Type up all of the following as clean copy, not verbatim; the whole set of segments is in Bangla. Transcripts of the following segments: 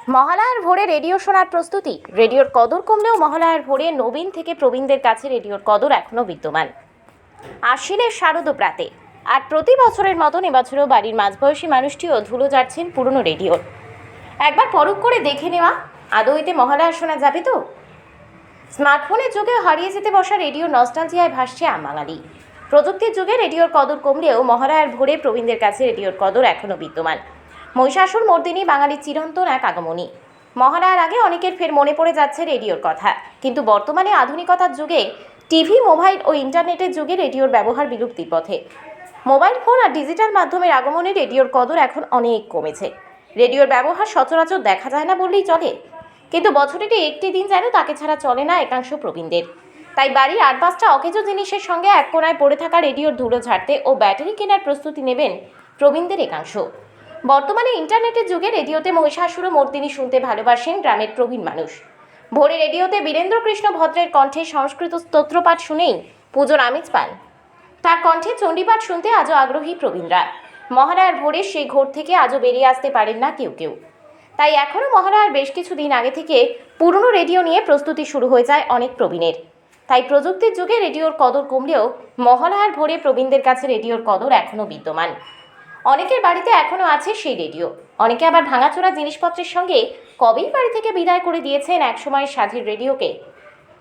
মহালয়ার ভোরে রেডিও শোনার প্রস্তুতি। রেডিওর কদর কমলেও মহালয়ার ভোরে নবীন থেকে প্রবীণদের কাছে রেডিওর কদর এখনও বিদ্যমান। আশ্বিনের শারদ প্রাতে আর প্রতি বছরের মতন এবছরও বাড়ির মাঝবয়সী মানুষটিও ধুলো যাচ্ছেন পুরনো রেডিওর। একবার পরখ করে দেখে নেওয়া, আদৌ এতে মহালয়া শোনা যাবে তো? স্মার্টফোনের যুগে হারিয়ে যেতে বসা রেডিও নস্টালজিয়ায় ভাসছে বাঙালি। প্রযুক্তির যুগে রেডিওর কদর কমলেও মহালয়ার ভোরে প্রবীণদের কাছে রেডিওর কদর এখনও বিদ্যমান। মহিষাসুর মর্দিনী বাঙালির চিরন্তন এক আগমনী। মহালয়ার আগে অনেকের ফের মনে পড়ে যাচ্ছে রেডিওর কথা, কিন্তু বর্তমানে আধুনিকতার যুগে টিভি, মোবাইল ও ইন্টারনেটের যুগে রেডিওর ব্যবহার বিলুপ্তির পথে। মোবাইল ফোন আর ডিজিটাল মাধ্যমের আগমনে রেডিওর কদর এখন অনেক কমেছে। রেডিওর ব্যবহার সচরাচর দেখা যায় না বললেই চলে, কিন্তু বছরের একটি দিন যেন তাকে ছাড়া চলে না একাংশ প্রবীণদের। তাই বাড়ির 8-5টা অকেজো জিনিসের সঙ্গে এক কোনায় পড়ে থাকা রেডিওর ধুলো ঝাড়তে ও ব্যাটারি কেনার প্রস্তুতি নেবেন প্রবীণদের একাংশ। বর্তমানে ইন্টারনেটের যুগে রেডিওতে মহিষাসুর মর্দিনী শুনতে ভালোবাসেন গ্রামের প্রবীণ মানুষ। ভোরে রেডিওতে বীরেন্দ্র কৃষ্ণ ভদ্রের কণ্ঠে সংস্কৃত স্তোত্রপাঠ শুনেই পুজোর আমেজ পান। তার কণ্ঠে চণ্ডীপাঠ শুনতে আজও আগ্রহী প্রবীণরা। মহালয়ার ভোরে সেই ঘোর থেকে আজও বেরিয়ে আসতে পারেন না কেউ কেউ। তাই এখনও মহালয়ার বেশ কিছু দিন আগে থেকে পুরনো রেডিও নিয়ে প্রস্তুতি শুরু হয়ে যায় অনেক প্রবীণের। তাই প্রযুক্তির যুগে রেডিওর কদর কমলেও মহালয়ার ভোরে প্রবীণদের কাছে রেডিওর কদর এখনও বিদ্যমান। অনেকের বাড়িতে এখনও আছে সেই রেডিও, অনেকে আবার ভাঙাচোরা জিনিসপত্রের সঙ্গে কবেই বাড়ি থেকে বিদায় করে দিয়েছেন একসময় সাধের রেডিওকে।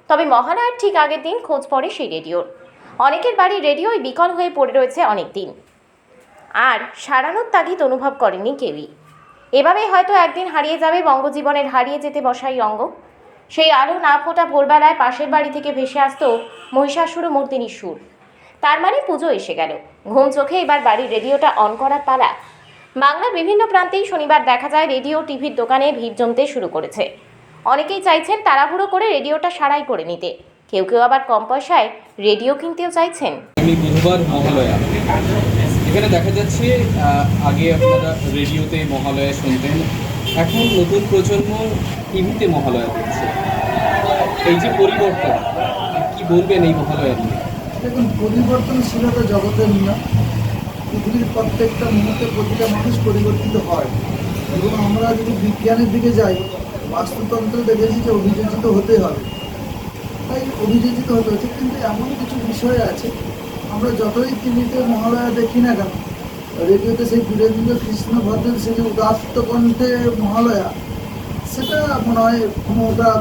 তবে মহালয়ার ঠিক আগের দিন খোঁজ পড়ে সেই রেডিওর। অনেকের বাড়ি রেডিওই বিকল হয়ে পড়ে রয়েছে অনেক দিন, আর সারানোর তাগিদ অনুভব করেননি কেউই। এভাবেই হয়তো একদিন হারিয়ে যাবে বঙ্গজীবনের হারিয়ে যেতে বসাই অঙ্গ। সেই আলো না ফোটা ভোরবেলায় পাশের বাড়ি থেকে ভেসে আসতো মহিষাসুর মর্দিনীর সুর। তার মানে পুজো এসে গেল। ঘুম চোখে এবার বাড়ির রেডিওটা অন করার পালা। বাংলার বিভিন্ন প্রান্তেই শনিবার দেখা যায় রেডিও, টিভির দোকানে ভিড় জমতে শুরু করেছে। অনেকেই চাইছেন তাড়াহুড়ো করে রেডিওটা সারাই করে নিতে, কেউ কেউ আবার কম পয়সায় রেডিও কিনতেও চাইছেন। বুধবার মহালয়া, এখানে দেখা যাচ্ছে আগে আপনারা রেডিওতে মহালয়া শুনতেন, এখন নতুন প্রজন্ম টিভিতে মহালয়া দেখছে। এই যে পরিবর্তন, কি বলবেন এই মহালয়া নিয়ে? দেখুন, পরিবর্তনশীলতা জগতের নিয়ম। পৃথিবীর প্রত্যেকটা মুহূর্তে প্রতিটা মানুষ পরিবর্তিত হয়, এবং আমরা যদি বিজ্ঞানের দিকে যাই, বাস্তুতন্ত্র দেখেছি যে অভিযোজিত হতে হবে, তাই অভিযোজিত হতে হচ্ছে। কিন্তু এমন কিছু বিষয় আছে, আমরা যতই টিভিতে মহালয়া দেখি না কেন, রেডিওতে সেই বীরেন্দ্র কৃষ্ণ ভদ্রের সেই যে উদাত্ত কণ্ঠে মহালয়া, সেটা মনে হয়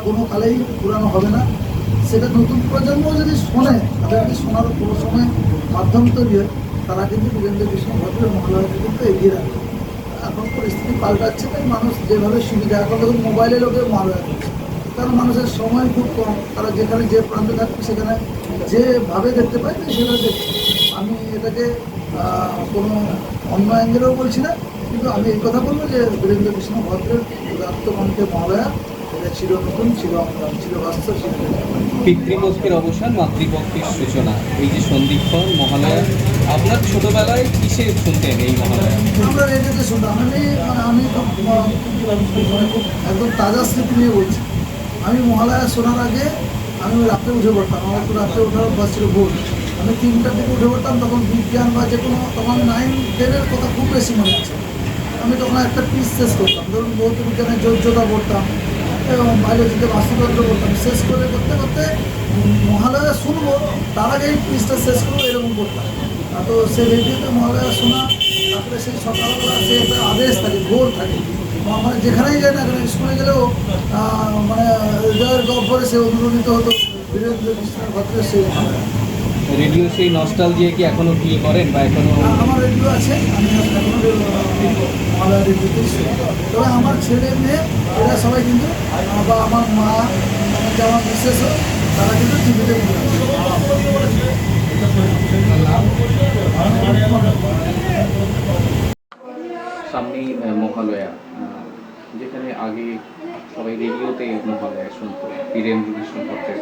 কোনো কালেই পুরানো হবে না। সেটা নতুন প্রজন্ম যদি শোনে, তাদেরকে শোনার কোনো সময় মাধ্যম তৈরি হয়, তারা কিন্তু বীরেন্দ্র কৃষ্ণ ভদ্রের মহালয়াকে কিন্তু এগিয়ে রাখবে। এখন পরিস্থিতি পাল্টাচ্ছে, তাই মানুষ যেভাবে সুবিধা, এখন দেখুন মোবাইলে লোকে মহালয়া করছে, কারণ মানুষের সময় খুব কম, তারা যেখানে যে প্রান্তে থাকবে সেখানে যেভাবে দেখতে পায় সেভাবে দেখছে। আমি এটাকে কোনো অন্য অ্যাঙ্গেলেও বলছি না, কিন্তু আমি এই কথা বলবো যে বীরেন্দ্র কৃষ্ণ ভদ্রের উদাত্ত কণ্ঠে মহালয়া এটা চিরনতুন, চিরবাস্তব। পিতৃপক্ষের অবসান, মাতৃপক্ষের সূচনা, এই যে সন্ধিক্ষণ মহালয়া, আপনার ছোটবেলায় কিসে শুনতেন এই মহালয়া? আমরা রেডিওতে শুনতাম। আমি খুব একদম তাজা স্মৃতি নিয়ে বলছি। আমি মহালয়া শোনার আগে আমি রাত্রে উঠে পড়তাম। আমার একটু রাত্রে ওঠার অভ্যাস ছিল ভোর। আমি 3টার দিকে উঠে পড়তাম। তখন বিজ্ঞান বা যে কোনো, তখন 9-10-এর কথা খুব বেশি মনে আছে। আমি তখন একটা পিস শেষ করতাম, ধরুন ভৌত বিজ্ঞানের যোজ্যতা পড়তাম এবং বায়োলজিতে বাস্তুতন্ত্র পড়তাম। শেষ করতে করতে মহালয়া শুনবো, তার আগে এই পিসটা শেষ করবো, এরকম করতাম। তো সেই রেডিওতে মহালয়া শোনা, তারপরে সেই সকালবেলা সে একটা আদেশ থাকে, ভোর থাকে, মানে যেখানেই যায় না কেন, স্কুলে গেলেও মানে হৃদয়ের গহ্বরে সে অনুরণিত হতো বীরেন্দ্র কৃষ্ণ ভদ্রের সেই মহালয়া। রেডিও সেই নস্টালজিয়া কি এখনো ফিল করেন বা এখনো? আমার রেডিও আছে, আমি এখনো মহালয়া রেডিওতেই শুনি। তবে আমার ছেলে মেয়ে এরা সবাই কিন্তু, বা আমার মা, আমার বিশেষ, তারা কিন্তু টিভিতে সামনেই মহালয়া, যেখানে আগে সবাই রেডিওতে মহালয়া শুনতো, বীরেন্দ্র কৃষ্ণ ভদ্রের।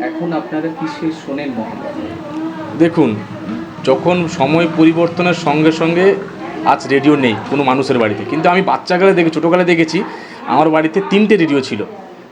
এখন আপনারা কিসে শোনেন মহালয়া? দেখুন, যখন সময় পরিবর্তনের সঙ্গে সঙ্গে আজ রেডিও নেই কোনো মানুষের বাড়িতে, কিন্তু আমি বাচ্চাকালে ছোটোকালে দেখেছি আমার বাড়িতে 3টে রেডিও ছিল।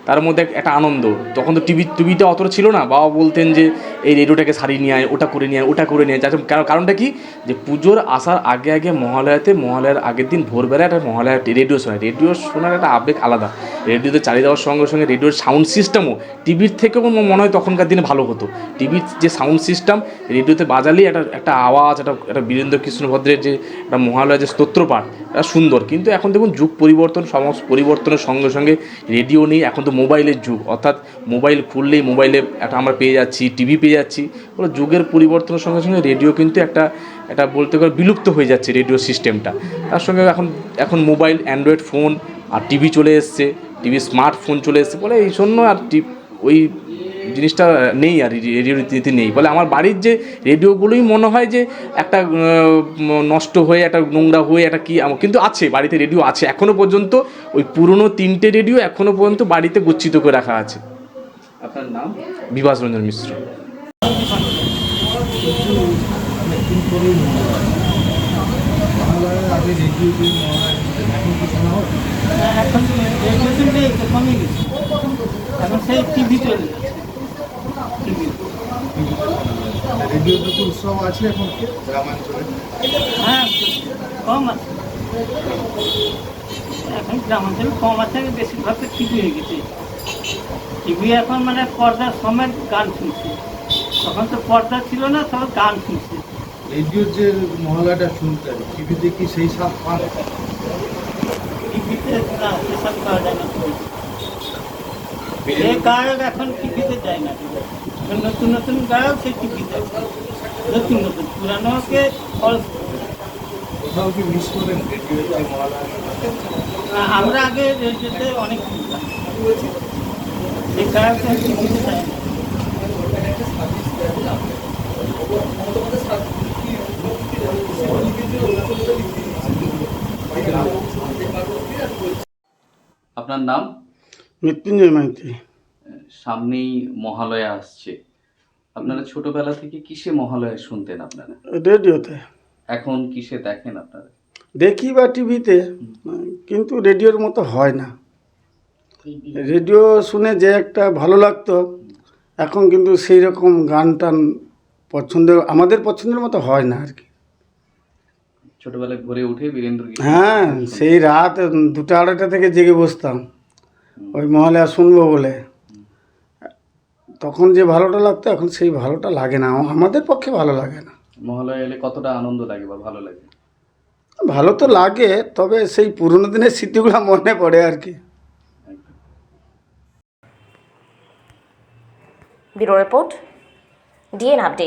তার মধ্যে একটা আনন্দ। তখন তো টিভিটা অতটা ছিল না, বাবা বলতেন যে এই রেডিওটাকে সারিয়ে নিয়ে আয়, ওটা করে নিয়ে আয়, ওটা করে নিয়ে আয়। কারণটা কি, যে পুজোর আসার আগে আগে মহালয়ার আগের দিন ভোরবেলা একটা মহালয়া রেডিও শোনার একটা আবেগ আলাদা। রেডিওতে চালিয়ে দেওয়ার সঙ্গে সঙ্গে রেডিওর সাউন্ড সিস্টেমও টিভির থেকেও মনে হয় তখনকার দিনে ভালো হতো। টিভির যে সাউন্ড সিস্টেম, রেডিওতে বাজালেই একটা আওয়াজ, একটা বীরেন্দ্র কৃষ্ণ ভদ্রের যে একটা মহালয়া যে স্তোত্রপাঠ, এটা সুন্দর। কিন্তু এখন দেখুন যুগ পরিবর্তন, সমাজ পরিবর্তনের সঙ্গে সঙ্গে রেডিও নেই, এখন তো মোবাইলের যুগ, অর্থাৎ মোবাইল খুললেই মোবাইলে একটা আমরা পেয়ে যাচ্ছি, টিভি পেয়ে যাচ্ছি। ওরা যুগের পরিবর্তনের সঙ্গে সঙ্গে রেডিও কিন্তু এটা বলতে গেলে বিলুপ্ত হয়ে যাচ্ছে রেডিও সিস্টেমটা। তার সঙ্গে এখন মোবাইল, অ্যান্ড্রয়েড ফোন আর টিভি চলে এসছে, টিভি স্মার্টফোন চলে এসছে বলে এই জন্য আর ওই জিনিসটা নেই, আর রেডিও রীতিনীতি নেই বলে আমার বাড়ির যে রেডিওগুলোই মনে হয় যে একটা নষ্ট হয়ে, একটা নোংরা হয়ে, একটা কি, কিন্তু আছে বাড়িতে রেডিও আছে এখনও পর্যন্ত। ওই পুরনো 3টে রেডিও এখনও পর্যন্ত বাড়িতে গচ্ছিত করে রাখা আছে। আপনার নাম? বিভাস রঞ্জন মিশ্র। মহালয়ার আগে রেডিও এখন কি শোনা হয়? এখন রেডিও নেই তো, কমে গেছে। এখন সেই টিভি চলে যাচ্ছে, টিভি। রেডিওতে তো উৎসব আছে এখন গ্রামাঞ্চলে। হ্যাঁ, কম আছে এখন, গ্রামাঞ্চলে কম আছে, বেশিরভাগ টিভি হয়ে গেছে। টিভি এখন মানে পর্দার সময় গান শুনছে, তখন তো পর্দা ছিল না, সব গান শুনছে। রেডিওর যে মহালয়াটা শুনতে হয়, টিভিতে কি সেই সব পান? টিভিতে না, সেসব পাওয়া যায় না। যে গায়ক এখন টিভিতে যায় না, নতুন নতুন গায়ক সেই টিভিতে, নতুন নতুন পুরানোকে ফলস। কোথাও কি মিস করেন রেডিওর যে মহালয়া? আমরা আগে রেডিওতে অনেক শুনতাম, সেই গায়ক টিভিতে যায় না। আপনার নাম? মৃত্যুঞ্জয় মাইতি। সামনেই মহালয়া আসছে, আপনারা ছোটবেলা থেকে কিসে মহালয়া শুনতেন আপনারা? রেডিওতে এখন কিসে দেখেন আপনারা? দেখি বা টিভিতে, কিন্তু রেডিওর মতো হয় না। রেডিও শুনে যে একটা ভালো লাগতো, এখন কিন্তু সেই রকম গান টান আমাদের পছন্দের মতো হয় না আর কি। ছোটবেলায় ভোরে উঠে বীরেন্দ্র কৃষ্ণ হ্যাঁ, সেই রাত 2টা 2:30 থেকে জেগে বসতাম ওই মহালয়া শুনবো বলে। তখন যে ভালোটা লাগতো, এখন সেই ভালোটা লাগে না, আমাদের পক্ষে ভালো লাগে না। মহালয়া এলে কতটা আনন্দ লাগে বা ভালো লাগে? ভালো তো লাগে, তবে সেই পুরোনো দিনের স্মৃতিগুলো মনে পড়ে আর কি। Bureau report, DN update.